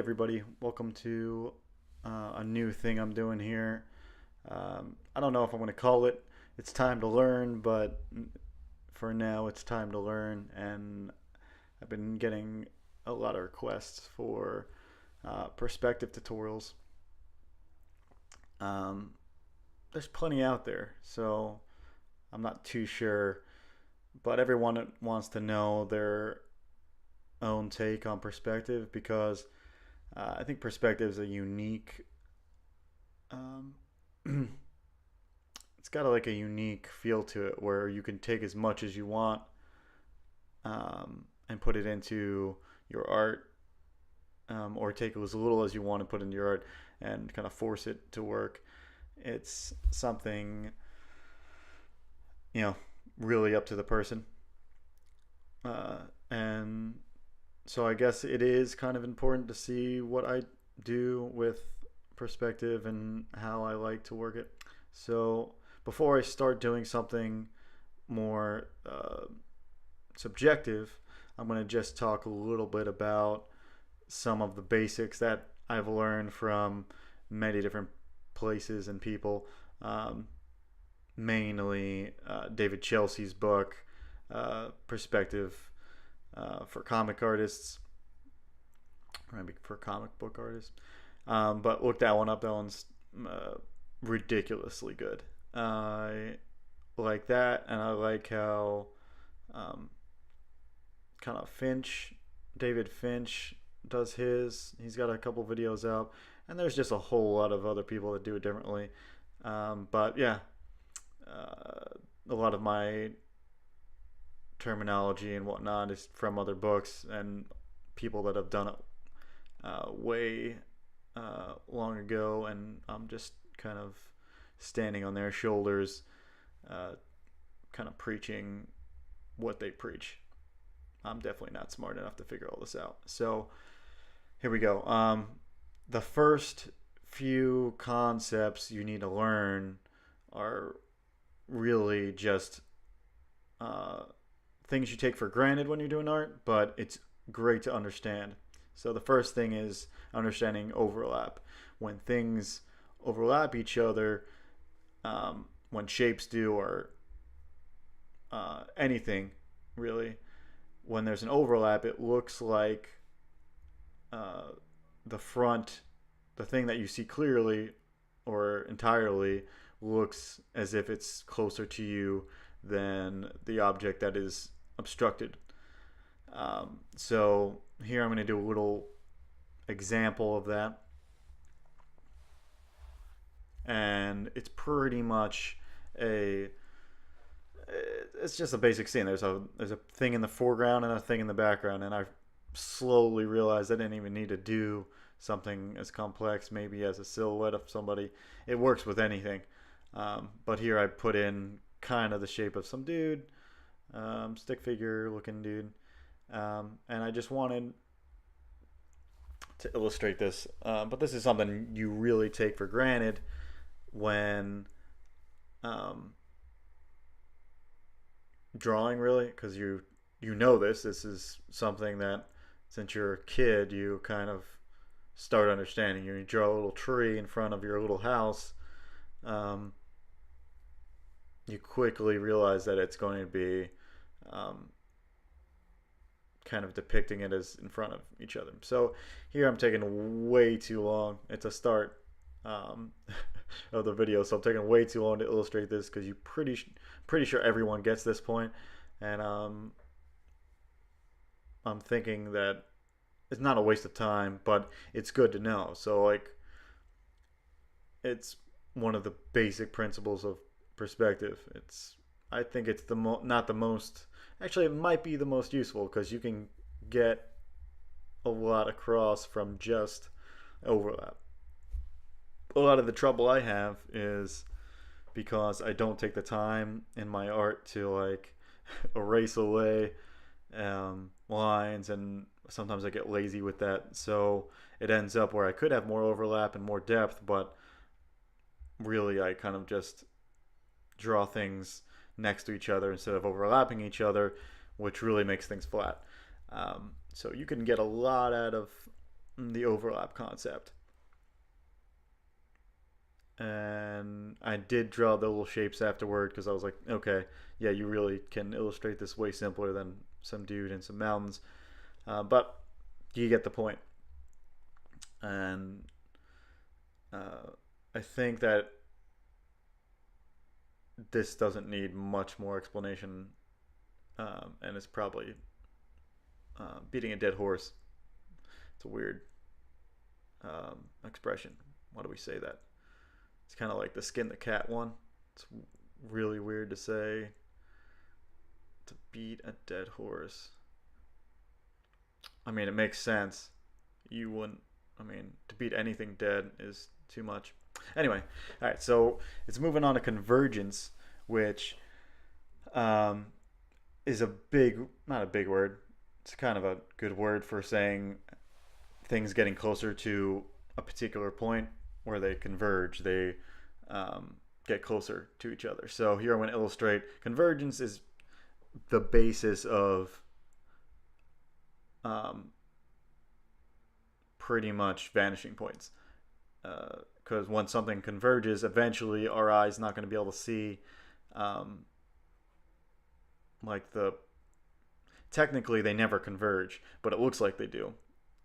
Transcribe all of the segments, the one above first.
everybody. Welcome to a new thing I'm doing here. I don't know if I'm going to call it It's Time to Learn, but for now it's time to learn. And I've been getting a lot of requests for perspective tutorials. Um, there's plenty out there, so I'm not too sure. But everyone wants to know their own take on perspective because I think perspective is a unique. Um, it's got a unique feel to it where you can take as much as you want and put it into your art, or take as little as you want and put into your art and kind of force it to work. It's something you know really up to the person, and so I guess it is kind of important to see what I do with perspective and how I like to work it. So before I start doing something more subjective, I'm going to just talk a little bit about some of the basics that I've learned from many different places and people. Mainly David Chelsea's book, Perspective for Comic Artists, or maybe for comic book artists. But look that one up. That one's ridiculously good. I like that, and I like how kind of David Finch does his. He's got a couple videos out, and there's just a whole lot of other people that do it differently. But yeah, a lot of my terminology and whatnot is from other books and people that have done it way long ago, and I'm just kind of standing on their shoulders, kind of preaching what they preach. I'm definitely not smart enough to figure all this out. So here we go. The first few concepts you need to learn are really just things you take for granted when you're doing art, but it's great to understand. So the first thing is understanding overlap. When things overlap each other, when shapes do, or anything really, when there's an overlap, it looks like the front, the thing that you see clearly or entirely, looks as if it's closer to you than the object that is obstructed. So here I'm going to do a little example of that, and it's pretty much a it's just a basic scene. There's a thing in the foreground and a thing in the background, and I slowly realized I didn't even need to do something as complex maybe as a silhouette of somebody. It works with anything, but here I put in kind of the shape of some dude, stick figure looking dude, and I just wanted to illustrate this. But this is something you really take for granted when drawing, really, because you know this is something that since you're a kid you kind of start understanding. You draw a little tree in front of your little house, you quickly realize that it's going to be kind of depicting it as in front of each other. So here I'm taking way too long. It's a start of the video, so I'm taking way too long to illustrate this because you pretty sure everyone gets this point, and I'm thinking that it's not a waste of time, but it's good to know. So like, it's one of the basic principles of perspective. I think it's not the most, actually it might be the most useful, because you can get a lot across from just overlap. A lot of the trouble I have is because I don't take the time in my art to like erase away lines, and sometimes I get lazy with that, so it ends up where I could have more overlap and more depth, but really I kind of just draw things next to each other instead of overlapping each other, which really makes things flat. So you can get a lot out of the overlap concept. And I did draw the little shapes afterward because I was like, okay, yeah, you really can illustrate this way simpler than some dude and some mountains. But you get the point. And I think that this doesn't need much more explanation, and it's probably beating a dead horse. It's a weird expression. Why do we say that? It's kind of like the skin the cat one. It's really weird to say. To beat a dead horse. I mean, it makes sense. You wouldn't. I mean, to beat anything dead is too much. Anyway, all right. So it's moving on to convergence, which um, is a big, not a big word. It's kind of a good word for saying things getting closer to a particular point where they converge. They get closer to each other. So here I want to illustrate convergence is the basis of um, pretty much vanishing points. Because once something converges, eventually our eye's not going to be able to see um, like the. Technically, they never converge, but it looks like they do,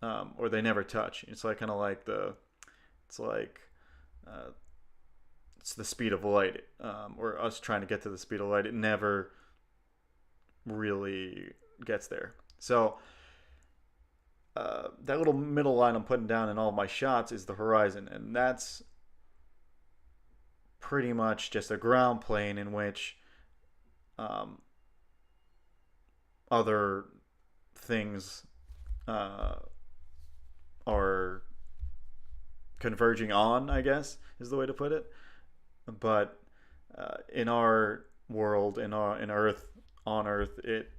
or they never touch. It's like kind of like the. It's like. It's the speed of light, or us trying to get to the speed of light. It never really gets there. So that little middle line I'm putting down in all of my shots is the horizon, and that's pretty much just a ground plane in which um, other things uh, are converging on, I guess is the way to put it. But in our world, in Earth, on Earth, it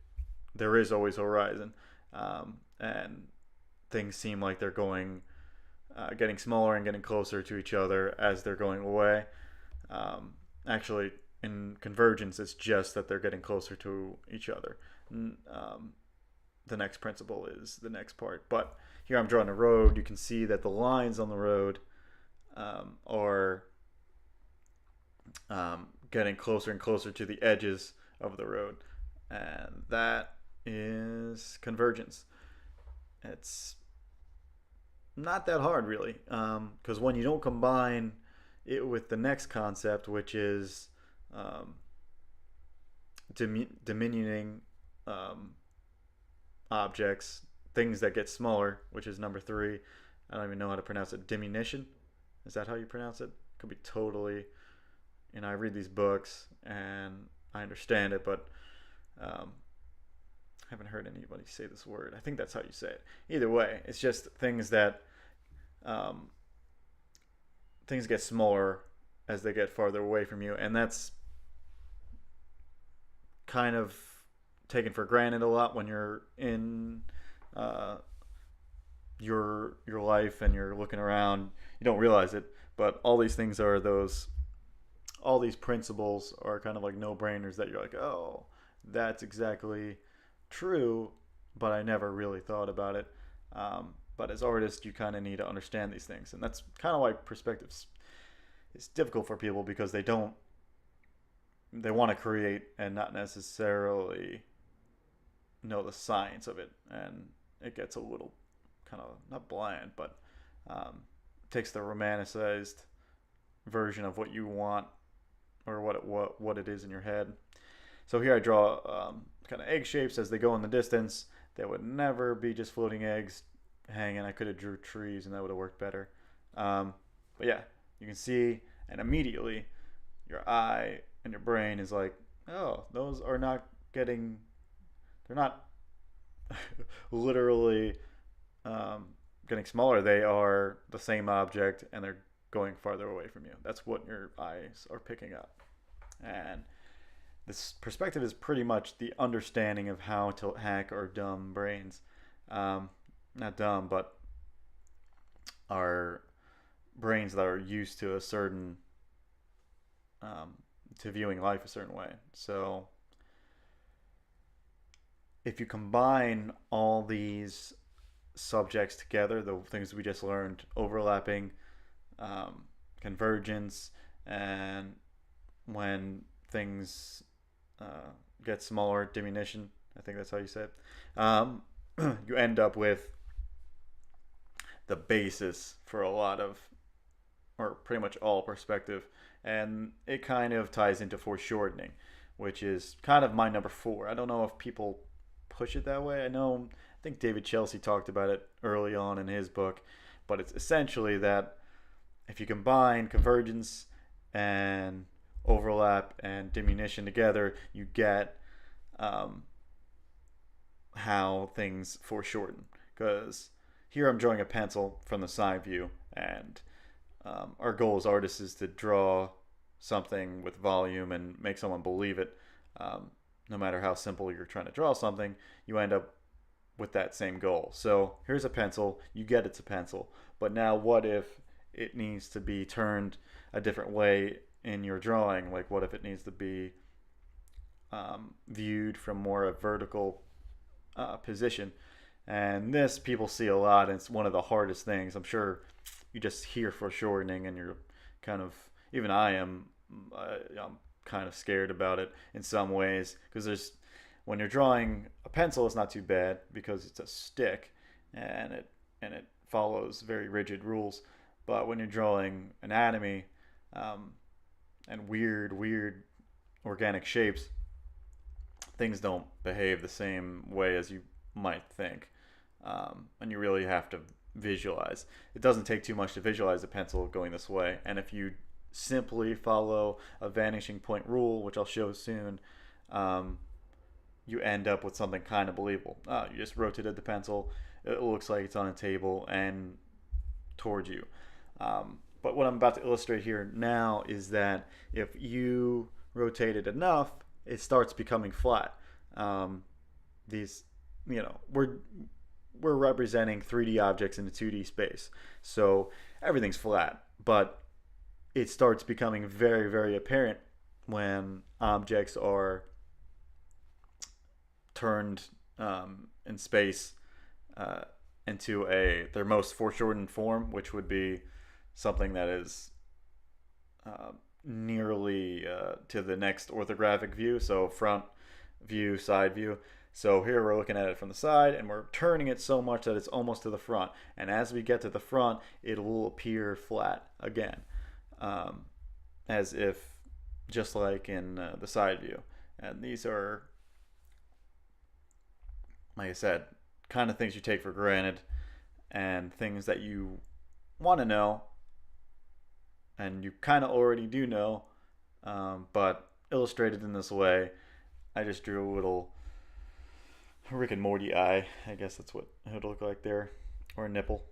there is always a horizon, and things seem like they're going, getting smaller and getting closer to each other as they're going away. Actually, in convergence, it's just that they're getting closer to each other. The next principle is the next part. But here I'm drawing a road. You can see that the lines on the road are getting closer and closer to the edges of the road. And that is convergence. It's not that hard, really, because when you don't combine it with the next concept, which is diminuting objects, things that get smaller, which is number 3. I don't even know how to pronounce it. Diminution? Is that how you pronounce it? Could be totally. I read these books and I understand it, but I haven't heard anybody say this word. I think that's how you say it. Either way, it's just things that things get smaller as they get farther away from you, and that's kind of taken for granted a lot when you're in uh, your life and you're looking around. You don't realize it, but all these things are those. All these principles are kind of like no-brainers that you're like, oh, that's exactly true, but I never really thought about it. But as artists, you kind of need to understand these things, and that's kind of why perspective is difficult for people because they want to create and not necessarily know the science of it, and it gets a little kind of not bland, but takes the romanticized version of what you want or what it is in your head. So here I draw kind of egg shapes as they go in the distance. They would never be just floating eggs hanging. I could have drew trees and that would have worked better. But yeah, you can see, and immediately your eye and your brain is like, oh, those are not getting, they're not literally getting smaller. They are the same object and they're going farther away from you. That's what your eyes are picking up. And this perspective is pretty much the understanding of how to hack our dumb brains. Not dumb, but our brains that are used to a certain, to viewing life a certain way. So if you combine all these subjects together, the things we just learned, overlapping, um, convergence, and when things uh, get smaller, diminution. I think that's how you say it. Um, you end up with the basis for a lot of, or pretty much all perspective. And it kind of ties into foreshortening, which is kind of my number four. I don't know if people push it that way. I think David Chelsea talked about it early on in his book, but it's essentially that if you combine convergence and overlap and diminution together, you get um, how things foreshorten. Because here I'm drawing a pencil from the side view, and our goal as artists is to draw something with volume and make someone believe it. No matter how simple you're trying to draw something, you end up with that same goal. So here's a pencil, you get it's a pencil, but now what if it needs to be turned a different way in your drawing? Like, what if it needs to be viewed from more a vertical position? And this people see a lot, and it's one of the hardest things. I'm sure you just hear foreshortening, and you're kind of, even I am, I'm kind of scared about it in some ways, because when you're drawing a pencil, it's not too bad because it's a stick, and it follows very rigid rules. But when you're drawing anatomy and weird organic shapes, things don't behave the same way as you might think, and you really have to visualize. It doesn't take too much to visualize a pencil going this way, and if you simply follow a vanishing point rule, which I'll show soon, you end up with something kind of believable. You just rotated the pencil, it looks like it's on a table and towards you. But what I'm about to illustrate here now is that if you rotate it enough, it starts becoming flat. These, we're representing 3D objects in a 2D space, so everything's flat. But it starts becoming very, very apparent when objects are turned in space into their most foreshortened form, which would be something that is nearly to the next orthographic view, so front view, side view. So here we're looking at it from the side, and we're turning it so much that it's almost to the front. And as we get to the front, it will appear flat again, as if just like in the side view. And these are, like I said, kind of things you take for granted, and things that you want to know, and you kind of already do know, but illustrated in this way. I just drew a little Rick and Morty eye. I guess that's what it would look like there, or a nipple,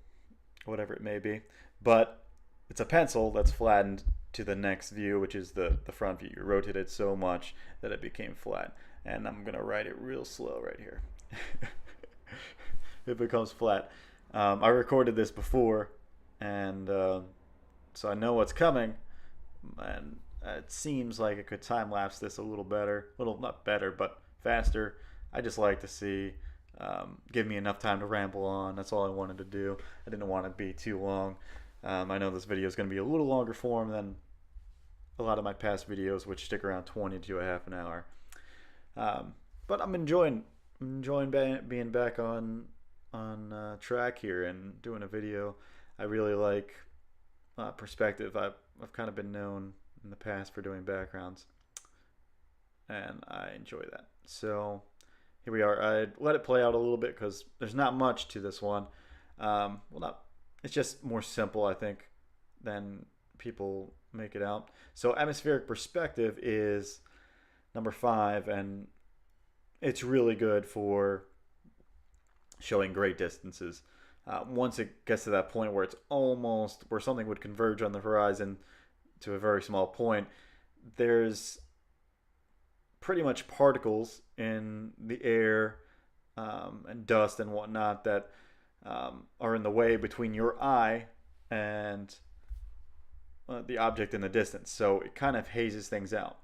whatever it may be. But it's a pencil that's flattened to the next view, which is the front view. You rotate it so much that it became flat. And I'm going to write it real slow right here. It becomes flat. I recorded this before, and so I know what's coming, and it seems like it could time-lapse this a little better. Not better, but faster. I just like to see, give me enough time to ramble on. That's all I wanted to do. I didn't want to be too long. I know this video is going to be a little longer form than a lot of my past videos, which stick around 20 to a half an hour. But I'm enjoying being back on track here and doing a video. I really like perspective. I've kind of been known in the past for doing backgrounds, and I enjoy that. So here we are. I let it play out a little bit because there's not much to this one. It's just more simple, I think, than people make it out. So atmospheric perspective is number 5, and it's really good for showing great distances. Once it gets to that point where it's almost where something would converge on the horizon to a very small point, there's pretty much particles in the air and dust and whatnot that are in the way between your eye and the object in the distance. So it kind of hazes things out.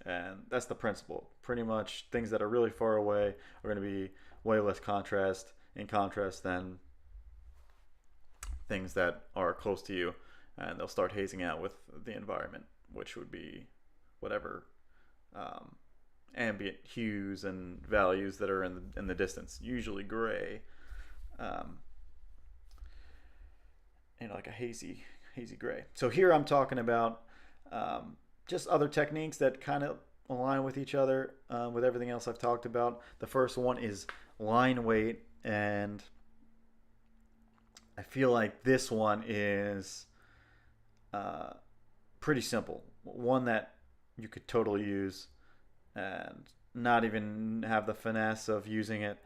And that's the principle. Pretty much things that are really far away are going to be way less in contrast than things that are close to you, and they'll start hazing out with the environment, which would be whatever um, ambient hues and values that are in the distance, usually gray, um, and like a hazy gray. So here I'm talking about just other techniques that kind of align with each other with everything else I've talked about. The first one is line weight, and I feel like this one is uh, pretty simple. One that you could totally use and not even have the finesse of using it,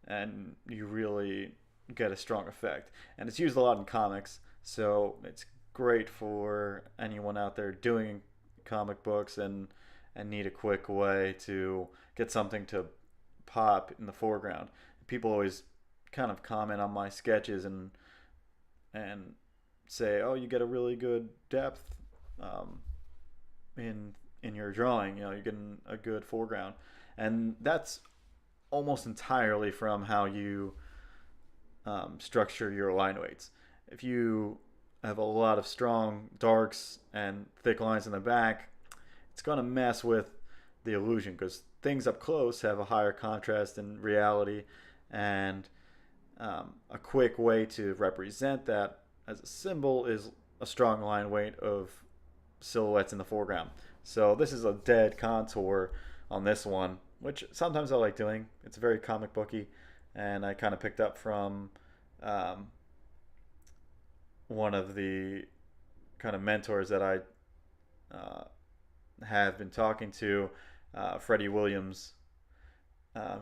and you really get a strong effect. And it's used a lot in comics, so it's great for anyone out there doing comic books and need a quick way to get something to pop in the foreground. People always kind of comment on my sketches and say, "Oh, you get a really good depth um, in your drawing. You know, you're getting a good foreground," and that's almost entirely from how you structure your line weights. If you have a lot of strong darks and thick lines in the back, it's going to mess with the illusion because things up close have a higher contrast in reality, and a quick way to represent that as a symbol is a strong line weight of silhouettes in the foreground. So this is a dead contour on this one, which sometimes I like doing. It's very comic booky, and I kind of picked up from um, one of the kind of mentors that I uh, have been talking to, Freddie Williams,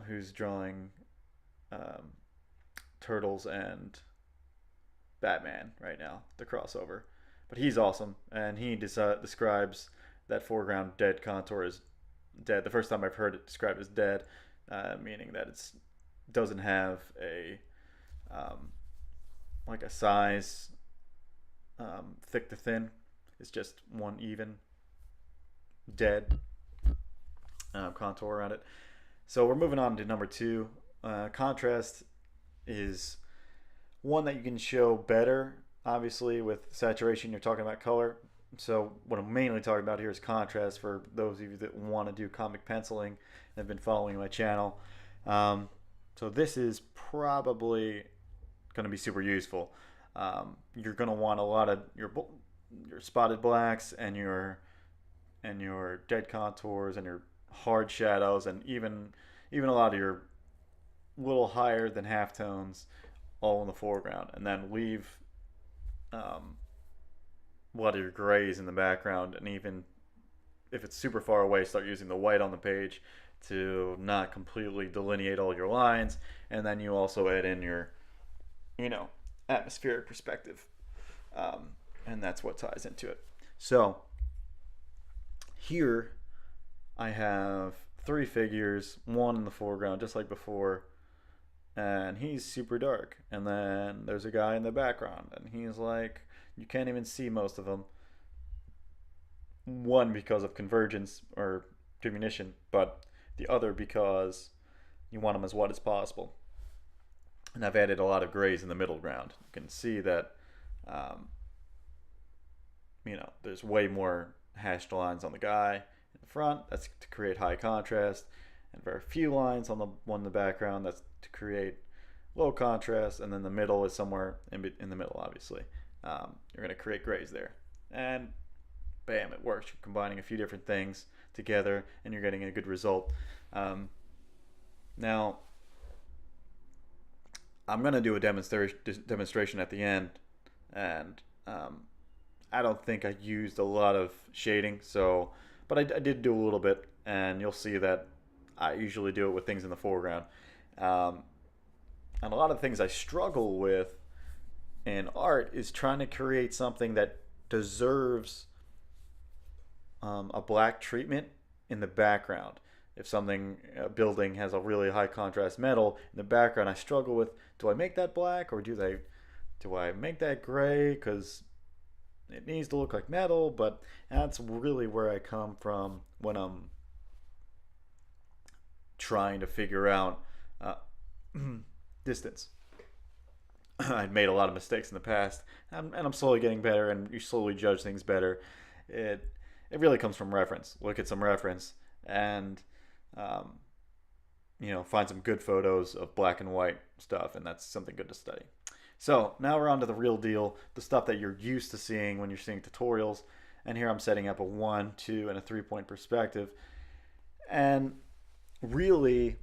who's drawing um, Turtles and Batman right now, the crossover. But he's awesome, and he describes that foreground dead contour as dead. The first time I've heard it described as dead, meaning that it doesn't have a like a size thick to thin. It's just one even dead contour around it. So we're moving on to number two. Contrast is one that you can show better. Obviously, with saturation, you're talking about color. So what I'm mainly talking about here is contrast for those of you that want to do comic penciling and have been following my channel. So this is probably going to be super useful. You're going to want a lot of your spotted blacks and your dead contours and your hard shadows, and even a lot of your little higher than halftones all in the foreground, and then leave a lot of your grays in the background, and even if it's super far away, start using the white on the page to not completely delineate all your lines, and then you also add in your atmospheric perspective, and that's what ties into it. So here I have three figures, one in the foreground just like before, and he's super dark, and then there's a guy in the background and he's like, you can't even see most of them, one because of convergence or diminution, but the other because you want them as white as possible. And I've added a lot of grays in the middle ground. You can see that there's way more hashed lines on the guy in the front. That's to create high contrast, and very few lines on the one in the background. That's to create low contrast, and then the middle is somewhere in the middle. Obviously, you're going to create grays there, and bam, it works. You're combining a few different things together, and you're getting a good result. Now, I'm going to do a demonstration at the end, and I don't think I used a lot of shading, but I did do a little bit, and you'll see that I usually do it with things in the foreground. And a lot of things I struggle with in art is trying to create something that deserves a black treatment in the background. If a building has a really high contrast metal in the background, I struggle with, do I make that black or do I make that gray? Because it needs to look like metal, but that's really where I come from when I'm trying to figure out distance. I'd made a lot of mistakes in the past, and I'm slowly getting better, and you slowly judge things better. It it really comes from reference. Look at some reference, and um, find some good photos of black and white stuff, and that's something good to study. So now we're on to the real deal, the stuff that you're used to seeing when you're seeing tutorials. And here I'm setting up a 1, 2, and a 3-point perspective. And really,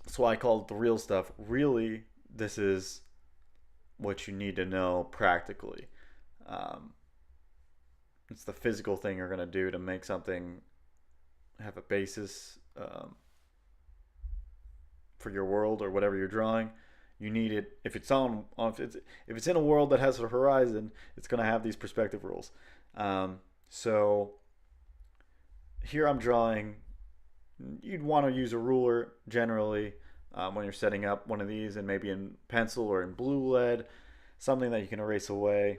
that's why I call it the real stuff. Really, this is what you need to know practically. Um, it's the physical thing you're going to do to make something have a basis for your world or whatever you're drawing. You need it if it's if it's in a world that has a horizon, it's going to have these perspective rules. So here I'm drawing. You'd want to use a ruler generally when you're setting up one of these, and maybe in pencil or in blue lead, something that you can erase away.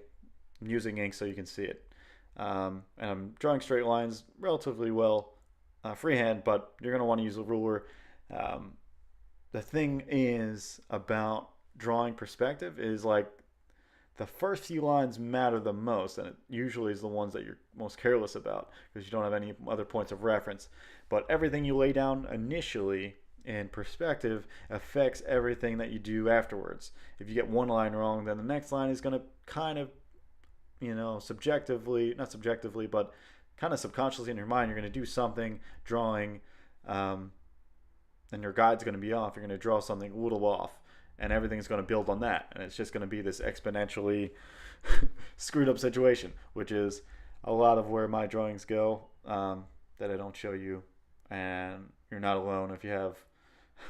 I'm using ink so you can see it. And I'm drawing straight lines relatively well freehand, but you're going to want to use a ruler. Um, the thing is about drawing perspective is like the first few lines matter the most, and it usually is the ones that you're most careless about because you don't have any other points of reference. But everything you lay down initially in perspective affects everything that you do afterwards. If you get one line wrong, then the next line is going to kind of, subjectively, not subjectively, but kind of subconsciously in your mind, you're going to do something drawing, and your guide's going to be off. You're going to draw something a little off, and everything's going to build on that, and it's just going to be this exponentially screwed up situation, which is a lot of where my drawings go that I don't show you. And you're not alone if you have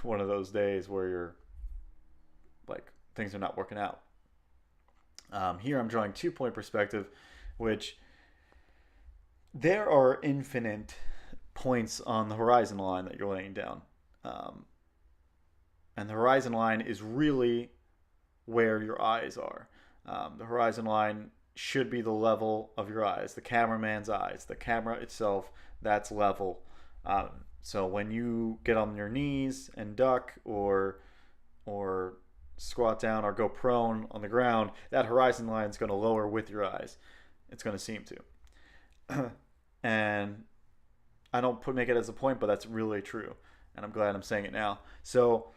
one of those days where you're like things are not working out. Here I'm drawing 2-point perspective, which there are infinite points on the horizon line that you're laying down. And the horizon line is really where your eyes are. The horizon line should be the level of your eyes, the cameraman's eyes. The camera itself, that's level. So when you get on your knees and duck or squat down or go prone on the ground, that horizon line is going to lower with your eyes. It's going to seem to. And I don't make it as a point, but that's really true. And I'm glad I'm saying it now. So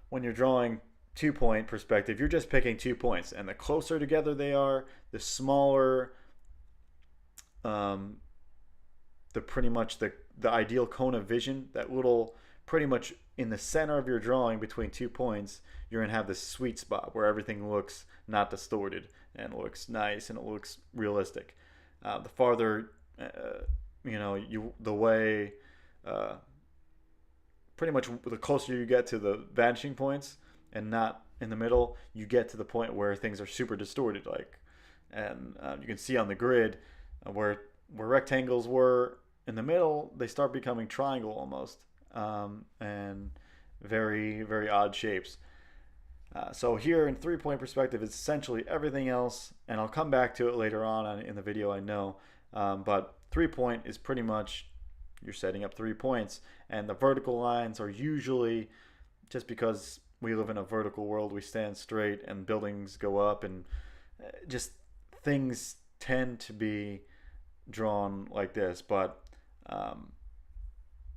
when you're drawing 2-point perspective, you're just picking 2 points. And the closer together they are, the smaller the pretty much the ideal cone of vision, that little pretty much in the center of your drawing between 2 points, you're going to have this sweet spot where everything looks not distorted and it looks nice and it looks realistic. The farther, the way, pretty much the closer you get to the vanishing points and not in the middle, you get to the point where things are super distorted. And you can see on the grid where rectangles were in the middle, they start becoming triangle almost, and very, very odd shapes. So here in 3-point perspective, it's essentially everything else, and I'll come back to it later on in the video, I know. But 3-point is pretty much you're setting up 3 points, and the vertical lines are usually, just because we live in a vertical world, we stand straight and buildings go up, and just things tend to be drawn like this. But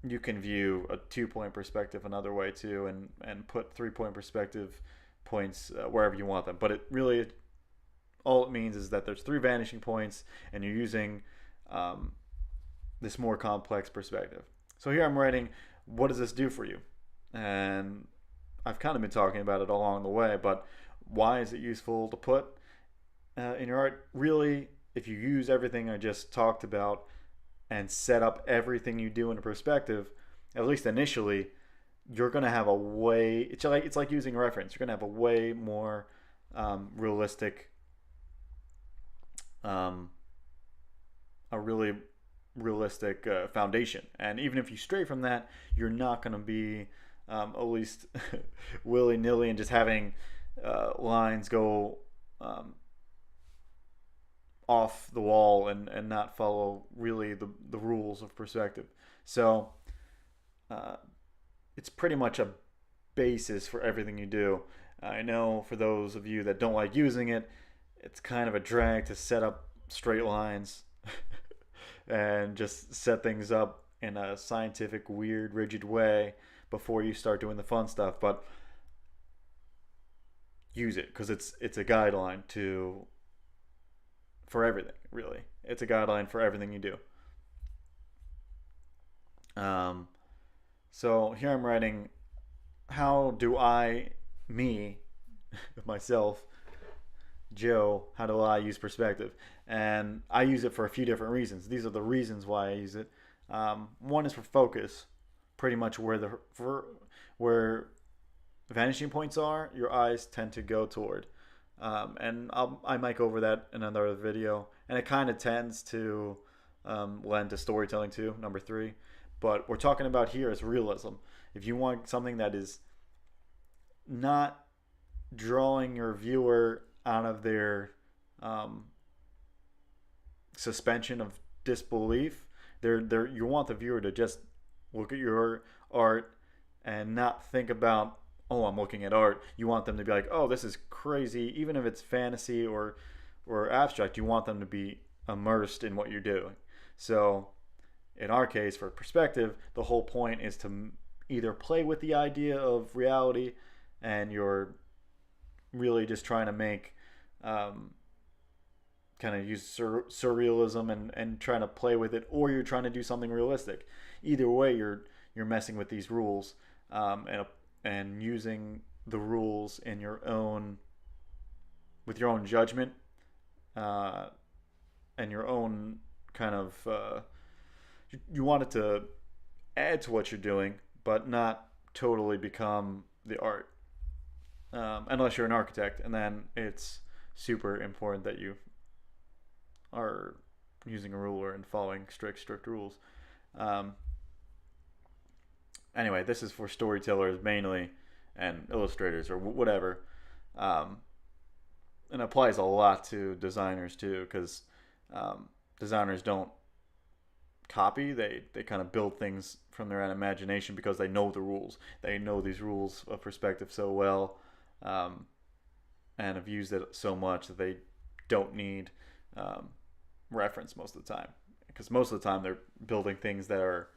you can view a 2-point perspective another way too, and put 3-point perspective points wherever you want them. But it really, all it means is that there's 3 vanishing points, and you're using this more complex perspective. So here I'm writing, what does this do for you? And I've kind of been talking about it along the way, but why is it useful to put in your art? Really, if you use everything I just talked about and set up everything you do in a perspective, at least initially, you're going to have a way, it's like using a reference. You're going to have a way more realistic, a really realistic foundation. And even if you stray from that, you're not going to be at least willy-nilly and just having lines go off the wall and not follow really the rules of perspective. So it's pretty much a basis for everything you do. I know for those of you that don't like using it, it's kind of a drag to set up straight lines and just set things up in a scientific, weird, rigid way before you start doing the fun stuff. But use it because it's a guideline to for everything. Really, it's a guideline for everything you do. Um, so here I'm writing, how do I, me, myself, Joe, how do I use perspective? And I use it for a few different reasons. These are the reasons why I use it. One is for focus, pretty much where vanishing points are, your eyes tend to go toward. And I might go over that in another video. And it kind of tends to lend to storytelling too, number three. But we're talking about here is realism. If you want something that is not drawing your viewer out of their um, suspension of disbelief, you want the viewer to just look at your art and not think about, oh, I'm looking at art. You want them to be like, oh, this is crazy. Even if it's fantasy or abstract, you want them to be immersed in what you're doing. So in our case, for perspective, the whole point is to either play with the idea of reality and you're really just trying to make kind of use surrealism and trying to play with it, or you're trying to do something realistic. Either way, you're messing with these rules and using the rules in your own with your own judgment and your own kind of you want it to add to what you're doing, but not totally become the art. Unless you're an architect, and then it's super important that you are using a ruler and following strict rules. Um, anyway, this is for storytellers mainly and illustrators or whatever. Um, and it applies a lot to designers too, because designers don't copy, they kind of build things from their own imagination because they know the rules. They know these rules of perspective so well, and have used it so much that they don't need reference most of the time, because most of the time they're building things that are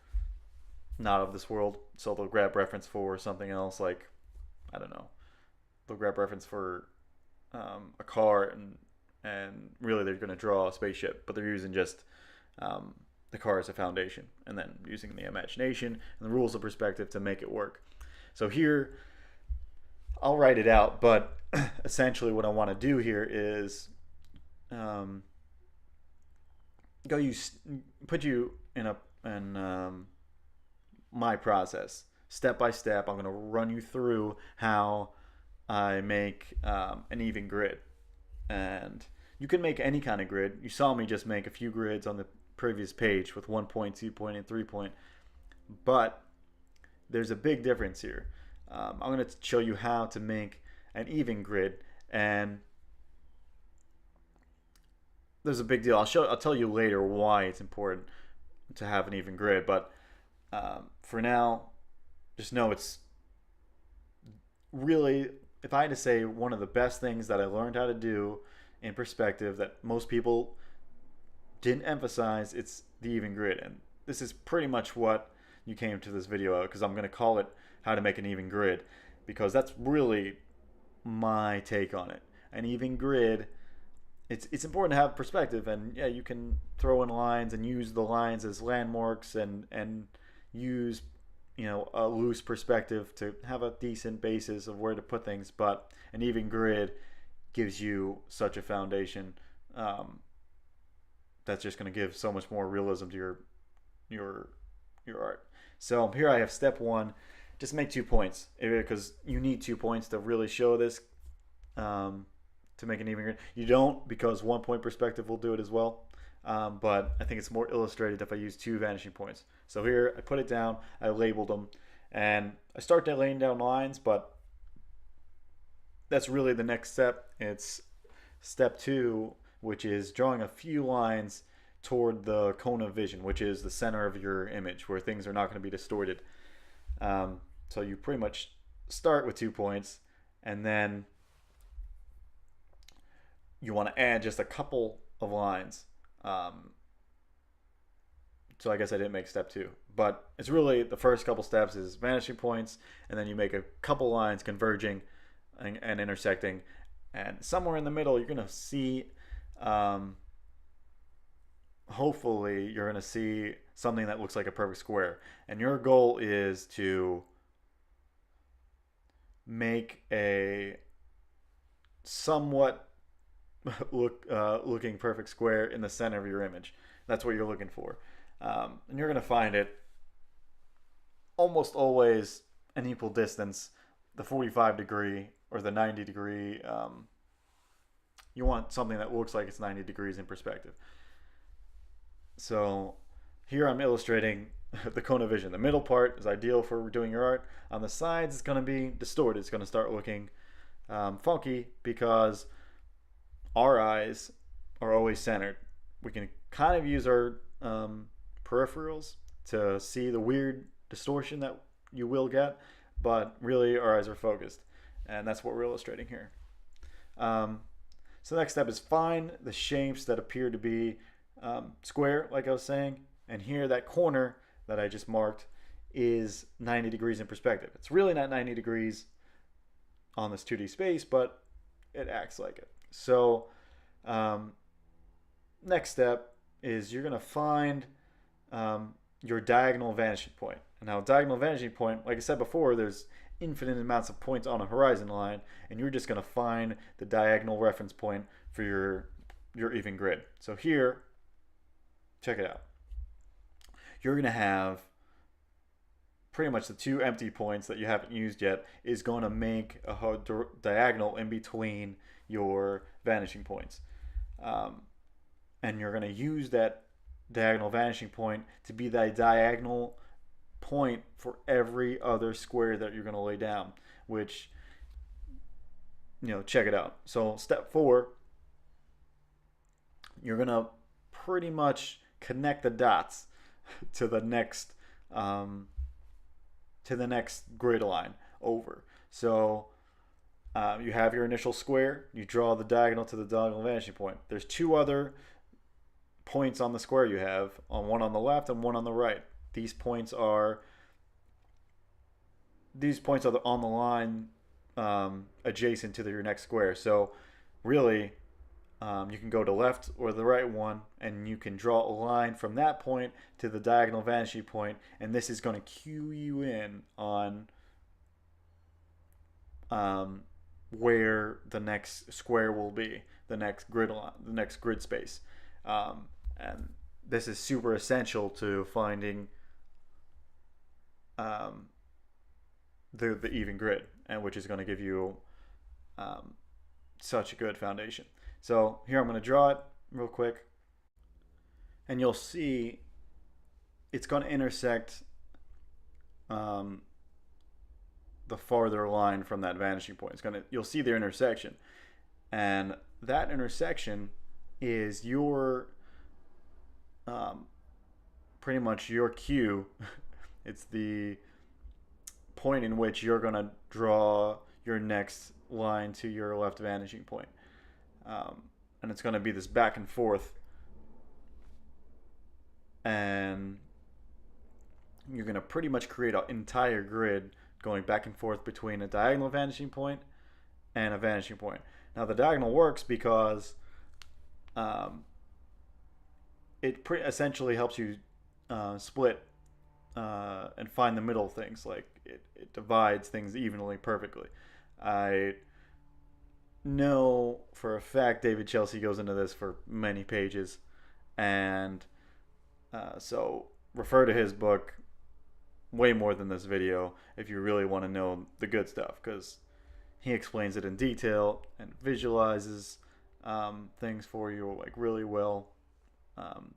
not of this world, so they'll grab reference for something else, like, I don't know, they'll grab reference for a car, and really they're going to draw a spaceship, but they're using just the car as a foundation, and then using the imagination and the rules of perspective to make it work. So here, I'll write it out, but essentially what I want to do here is put you in my process step by step. I'm going to run you through how I make an even grid, and you can make any kind of grid. You saw me just make a few grids on the previous page with 1 point, 2 point, and 3 point, but there's a big difference here. I'm going to show you how to make an even grid, and there's a big deal. I'll tell you later why it's important to have an even grid, but for now, just know it's really, if I had to say one of the best things that I learned how to do in perspective that most people didn't emphasize, it's the even grid. And this is pretty much what you came to this video out, because I'm going to call it how to make an even grid, because that's really my take on it. An even grid, it's important to have perspective, and yeah, you can throw in lines and use the lines as landmarks and use, you know, a loose perspective to have a decent basis of where to put things, but an even grid gives you such a foundation that's just going to give so much more realism to your art. So here I have step one. Just make 2 points, because you need 2 points to really show this, to make an even grid. You don't, because 1 point perspective will do it as well, but I think it's more illustrated if I use 2 vanishing points. So here I put it down, I labeled them, and I start laying down lines, but that's really the next step. It's step 2, which is drawing a few lines toward the cone of vision, which is the center of your image, where things are not going to be distorted. So you pretty much start with 2 points, And then you want to add just a couple of lines. So I guess I didn't make step 2. But it's really the first couple steps is vanishing points, and then you make a couple lines converging and intersecting. And somewhere in the middle, you're going to see, hopefully, you're going to see something that looks like a perfect square. And your goal is to make a somewhat looking perfect square in the center of your image. That's what you're looking for. And you're going to find it almost always an equal distance, the 45 degree or the 90 degree. You want something that looks like it's 90 degrees in perspective. So here I'm illustrating the cone of vision. The middle part is ideal for doing your art. On the sides, it's going to be distorted. It's going to start looking funky because our eyes are always centered. We can kind of use our peripherals to see the weird distortion that you will get, but really our eyes are focused, and that's what we're illustrating here. So the next step is find the shapes that appear to be square, like I was saying, and here that corner that I just marked is 90 degrees in perspective. It's really not 90 degrees on this 2D space, but it acts like it. So next step is you're going to find your diagonal vanishing point. And now diagonal vanishing point, like I said before, there's infinite amounts of points on a horizon line, and you're just going to find the diagonal reference point for your even grid. So here, check it out. You're going to have pretty much the 2 empty points that you haven't used yet is going to make a diagonal in between your vanishing points. And you're going to use that diagonal vanishing point to be the diagonal point for every other square that you're going to lay down, which, check it out. So step 4, you're going to pretty much connect the dots to the next grid line over. So you have your initial square, you draw the diagonal to the diagonal vanishing point. There's 2 other points on the square you have, one on the left and one on the right. These points are on the line adjacent to your next square. So really, you can go to left or the right one, and you can draw a line from that point to the diagonal vanishing point, and this is going to cue you in on where the next square will be, the next grid space. And this is super essential to finding the even grid, and which is going to give you such a good foundation. So here I'm going to draw it real quick, and you'll see it's going to intersect the farther line from that vanishing point. You'll see the intersection, and that intersection is your pretty much your cue. It's the point in which you're going to draw your next line to your left vanishing point. And it's going to be this back and forth, and you're going to pretty much create an entire grid going back and forth between a diagonal vanishing point and a vanishing point. Now the diagonal works because it essentially helps you split and find the middle things. Like it divides things evenly, perfectly. I know for a fact David Chelsea goes into this for many pages, and so refer to his book way more than this video if you really want to know the good stuff, because he explains it in detail and visualizes things for you like really well.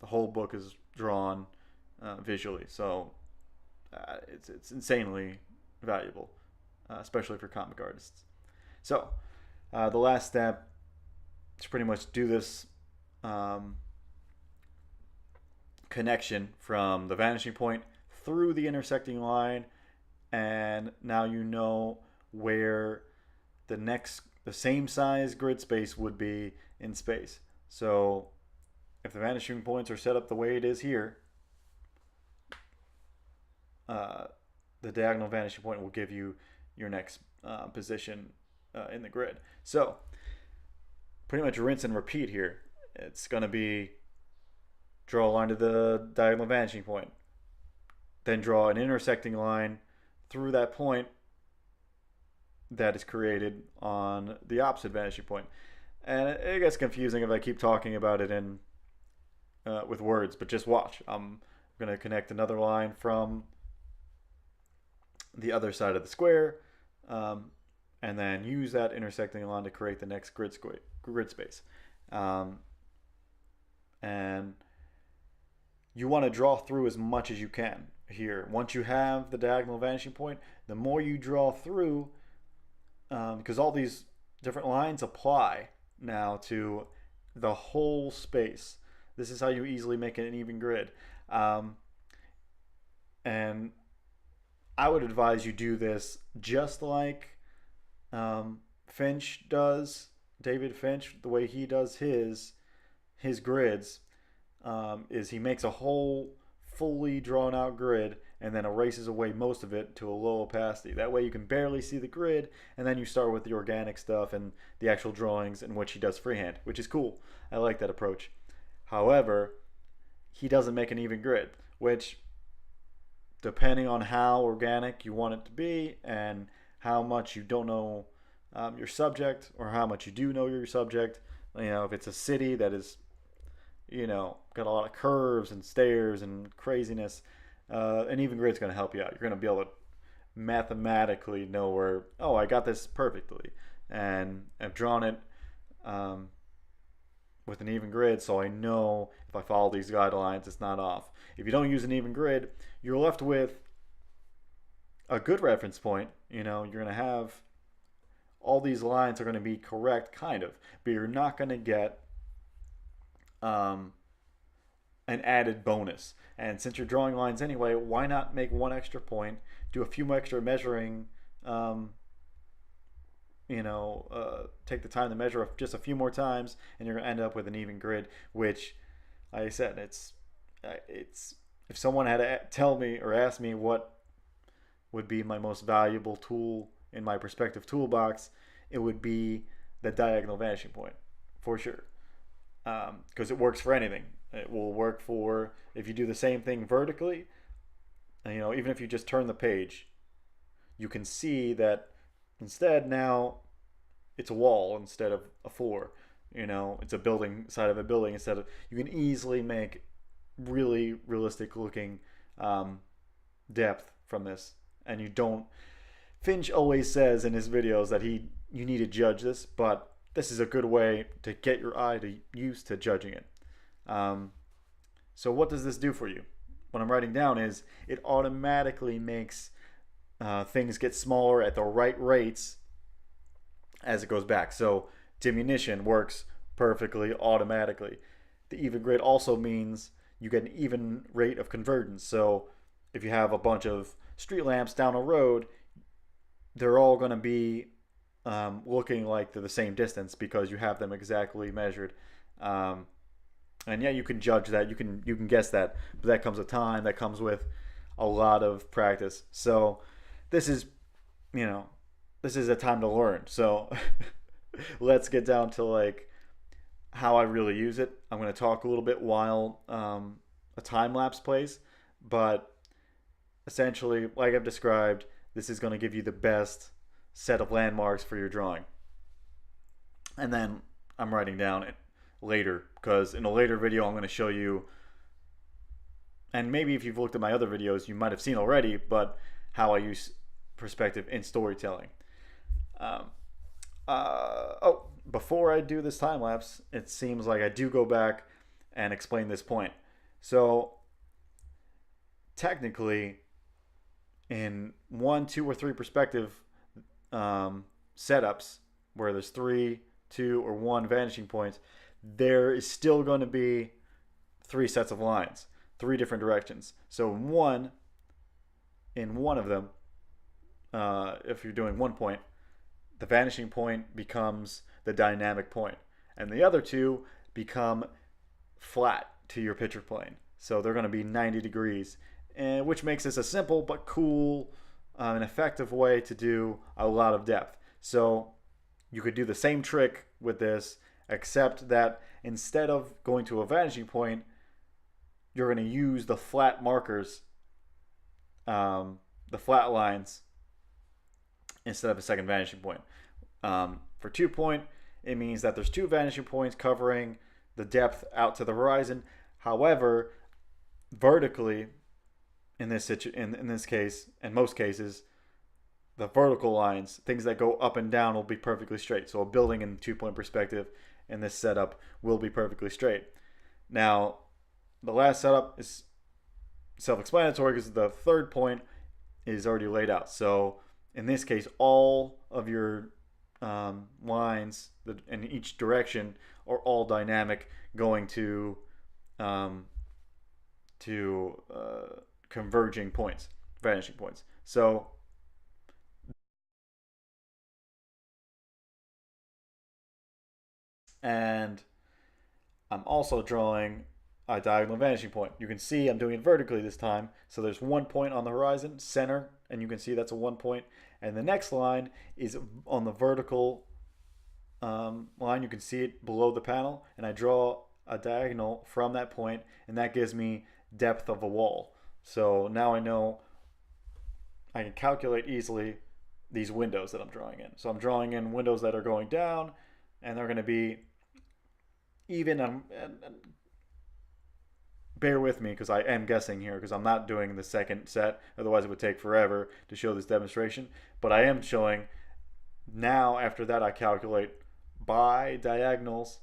The whole book is drawn visually, so it's insanely valuable, especially for comic artists. So the last step is pretty much do this connection from the vanishing point through the intersecting line, and now you know where the same size grid space would be in space. So if the vanishing points are set up the way it is here, the diagonal vanishing point will give you your next position in the grid. So pretty much rinse and repeat here. It's going to be draw a line to the diagonal vanishing point, then draw an intersecting line through that point that is created on the opposite vanishing point. And it gets confusing if I keep talking about it in with words, but just watch. I'm going to connect another line from the other side of the square, and then use that intersecting line to create the next grid space. And you want to draw through as much as you can here. Once you have the diagonal vanishing point, the more you draw through, because all these different lines apply now to the whole space. This is how you easily make an even grid. And I would advise you do this just like Finch does, David Finch, the way he does his grids, is he makes a whole fully drawn out grid and then erases away most of it to a low opacity. That way you can barely see the grid, and then you start with the organic stuff and the actual drawings, in which he does freehand, which is cool. I like that approach. However, he doesn't make an even grid, which, depending on how organic you want it to be and how much you don't know your subject, or how much you do know your subject, if it's a city that is, got a lot of curves and stairs and craziness, an even grid's going to help you out. You're going to be able to mathematically know where, oh, I got this perfectly, and I've drawn it with an even grid, so I know if I follow these guidelines, it's not off. If you don't use an even grid, you're left with a good reference point. You're going to have all these lines are going to be correct, kind of, but you're not going to get an added bonus. And since you're drawing lines anyway, why not make one extra point, do a few extra measuring, take the time to measure just a few more times, and you're going to end up with an even grid, which, like I said, it's if someone had to tell me or ask me what would be my most valuable tool in my perspective toolbox, it would be the diagonal vanishing point, for sure. Because it works for anything. It will work for if you do the same thing vertically. Even if you just turn the page, you can see that instead now it's a wall instead of a floor. It's a building side of a building instead of. You can easily make really realistic looking depth from this, and you don't. Finch always says in his videos that you need to judge this, but this is a good way to get your eye used to judging it. So what does this do for you? What I'm writing down is it automatically makes things get smaller at the right rates as it goes back. So diminution works perfectly automatically. The even grid also means you get an even rate of convergence. So if you have a bunch of street lamps down a road, they're all going to be looking like they're the same distance because you have them exactly measured. And yeah, you can judge that, you can guess that, but that comes with time, that comes with a lot of practice. So this is a time to learn. So let's get down to how I really use it. I'm going to talk a little bit while a time lapse plays, but essentially, like I've described, this is going to give you the best set of landmarks for your drawing. And then I'm writing down it later, because in a later video I'm going to show you, and maybe if you've looked at my other videos you might have seen already, but how I use perspective in storytelling. Before I do this time lapse, it seems like I do go back and explain this point. So technically, in 1, 2, or 3 perspective setups where there's 3, 2, or 1 vanishing points, there is still going to be 3 sets of lines, 3 different directions. So in one of them, if you're doing 1 point, the vanishing point becomes the dynamic point, and the other two become flat to your picture plane. So they're going to be 90 degrees, and which makes this a simple but cool and effective way to do a lot of depth. So you could do the same trick with this, except that instead of going to a vanishing point, you're going to use the flat markers, the flat lines, instead of a second vanishing point. For 2 point, it means that there's two vanishing points covering the depth out to the horizon. However, vertically, in this case, in most cases, the vertical lines, things that go up and down, will be perfectly straight. So a building in 2 point perspective in this setup will be perfectly straight. Now, the last setup is self-explanatory because the third point is already laid out. So in this case, all of your lines in each direction are all dynamic, going to converging points, vanishing points. So and I'm also drawing a diagonal vanishing point. You can see I'm doing it vertically this time. So there's 1 point on the horizon, center, and you can see that's a 1 point. And the next line is on the vertical line. You can see it below the panel, and I draw a diagonal from that point, and that gives me depth of a wall. So now I know I can calculate easily these windows that I'm drawing in. So I'm drawing in windows that are going down, and they're going to be even. And bear with me because I am guessing here because I'm not doing the second set. Otherwise, it would take forever to show this demonstration. But I am showing now. After that, I calculate by diagonals,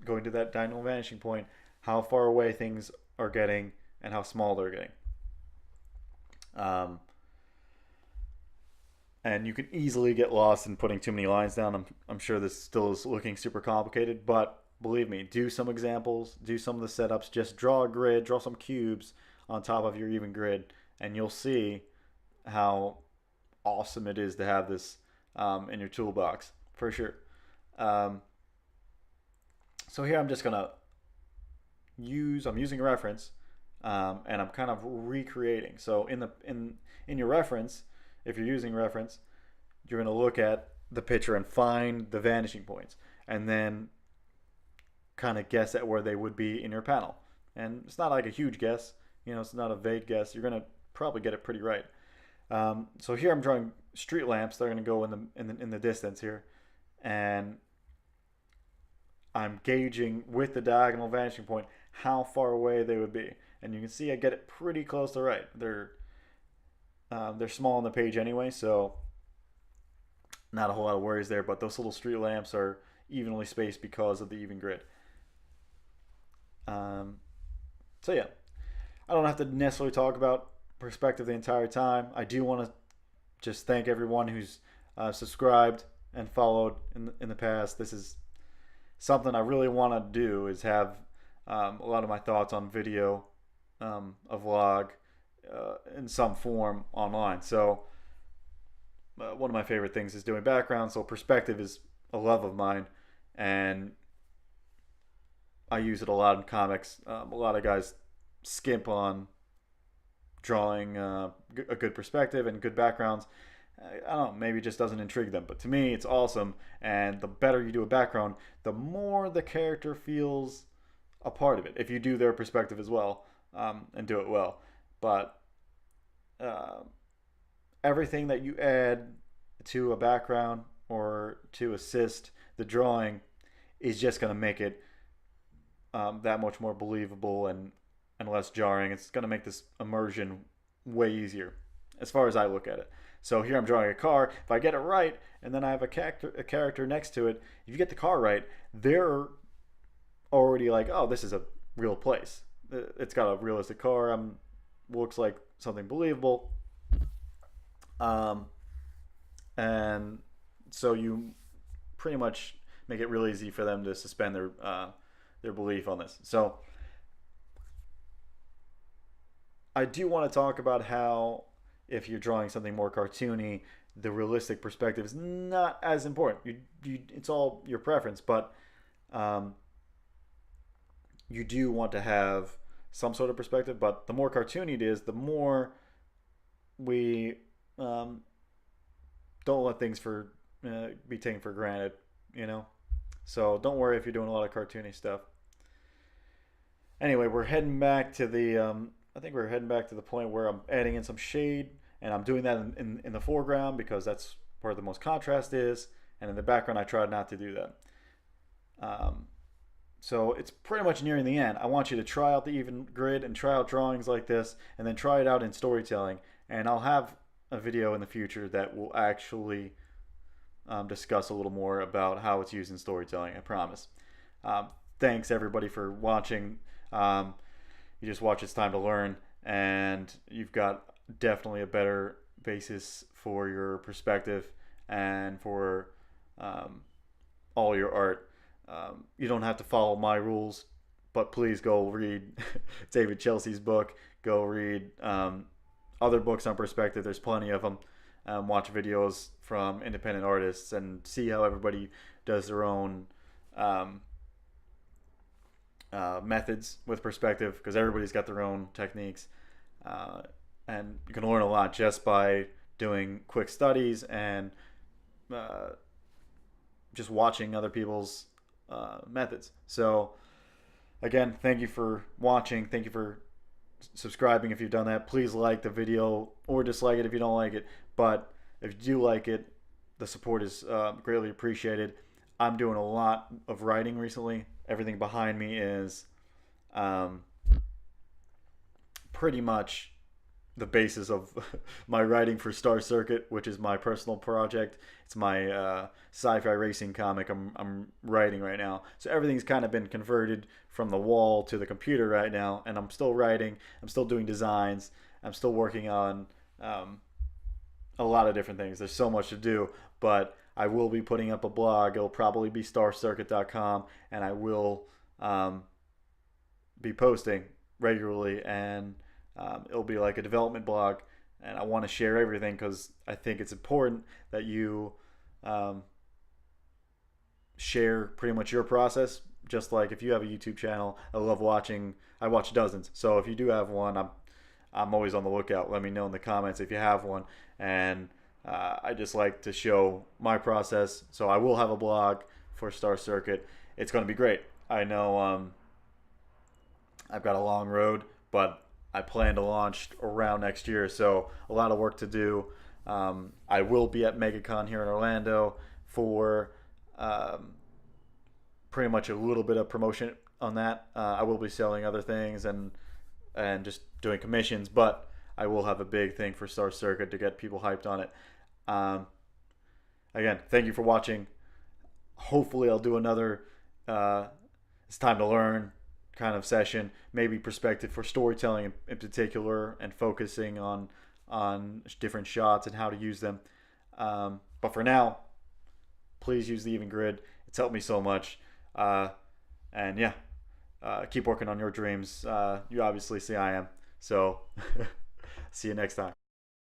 going to that diagonal vanishing point, how far away things are getting and how small they're getting. And you can easily get lost in putting too many lines down. I'm sure this still is looking super complicated, but believe me, do some examples, do some of the setups, just draw a grid, draw some cubes on top of your even grid, and you'll see how awesome it is to have this in your toolbox, for sure. Um, so here I'm just gonna I'm using a reference, and I'm kind of recreating. So in your reference, if you're using reference, you're gonna look at the picture and find the vanishing points, and then kind of guess at where they would be in your panel. And it's not like a huge guess, it's not a vague guess. You're gonna probably get it pretty right. So here I'm drawing street lamps. They're gonna go in the distance here, and I'm gauging with the diagonal vanishing point how far away they would be. And you can see I get it pretty close to right. They're small on the page anyway, so not a whole lot of worries there. But those little street lamps are evenly spaced because of the even grid. So yeah, I don't have to necessarily talk about perspective the entire time. I do want to just thank everyone who's subscribed and followed in the past. This is something I really want to do, is have a lot of my thoughts on video, a vlog in some form online. So one of my favorite things is doing background. So perspective is a love of mine, and I use it a lot in comics. A lot of guys skimp on drawing a good perspective and good backgrounds. I don't know, maybe it just doesn't intrigue them. But to me, it's awesome. And the better you do a background, the more the character feels a part of it. If you do their perspective as well, and do it well. But everything that you add to a background or to assist the drawing is just going to make it that much more believable and less jarring. It's going to make this immersion way easier, as far as I look at it. So here I'm drawing a car. If I get it right, and then I have a character next to it, if you get the car right, they're already like, oh, this is a real place. It's got a realistic car. Looks like something believable. And so you pretty much make it real easy for them to suspend their belief on this. So I do want to talk about how, if you're drawing something more cartoony, the realistic perspective is not as important. It's all your preference, but um, you do want to have some sort of perspective. But the more cartoony it is, the more we um, don't let things for be taken for granted. You know. So don't worry if you're doing a lot of cartoony stuff. Anyway, we're heading back to the. I think we're heading back to the point where I'm adding in some shade, and I'm doing that in the foreground because that's where the most contrast is, and in the background I try not to do that. Um, so it's pretty much nearing the end. I want you to try out the even grid and try out drawings like this, and then try it out in storytelling. And I'll have a video in the future that will actually discuss a little more about how it's used in storytelling. I promise. Thanks everybody for watching. You just watch It's Time to Learn, and you've got definitely a better basis for your perspective and for all your art. You don't have to follow my rules, but please go read David Chelsea's book. Go read other books on perspective. There's plenty of them. Watch videos from independent artists and see how everybody does their own methods with perspective, because everybody's got their own techniques. And you can learn a lot just by doing quick studies and just watching other people's methods. So again, thank you for watching. Thank you for subscribing if you've done that. Please like the video or dislike it if you don't like it. But if you do like it, the support is greatly appreciated. I'm doing a lot of writing recently. Everything behind me is pretty much the basis of my writing for Star Circuit, which is my personal project. It's my sci-fi racing comic I'm writing right now. So everything's kind of been converted from the wall to the computer right now, and I'm still writing. I'm still doing designs. I'm still working on a lot of different things. There's so much to do, but I will be putting up a blog. It'll probably be starcircuit.com, and I will be posting regularly, and it'll be like a development blog, and I want to share everything because I think it's important that you share pretty much your process. Just like if you have a YouTube channel, I love watching. I watch dozens. So if you do have one, I'm always on the lookout. Let me know in the comments if you have one, and I just like to show my process. So I will have a blog for Star Circuit. It's going to be great. I know I've got a long road, but I plan to launch around next year, so a lot of work to do. I will be at MegaCon here in Orlando for pretty much a little bit of promotion on that. I will be selling other things and just doing commissions, but I will have a big thing for Star Circuit to get people hyped on it. Again, thank you for watching. Hopefully I'll do another It's Time to Learn kind of session, maybe perspective for storytelling in particular, and focusing on different shots and how to use them. But for now, please use the even grid. It's helped me so much. And yeah, keep working on your dreams. You obviously see I am. So see you next time.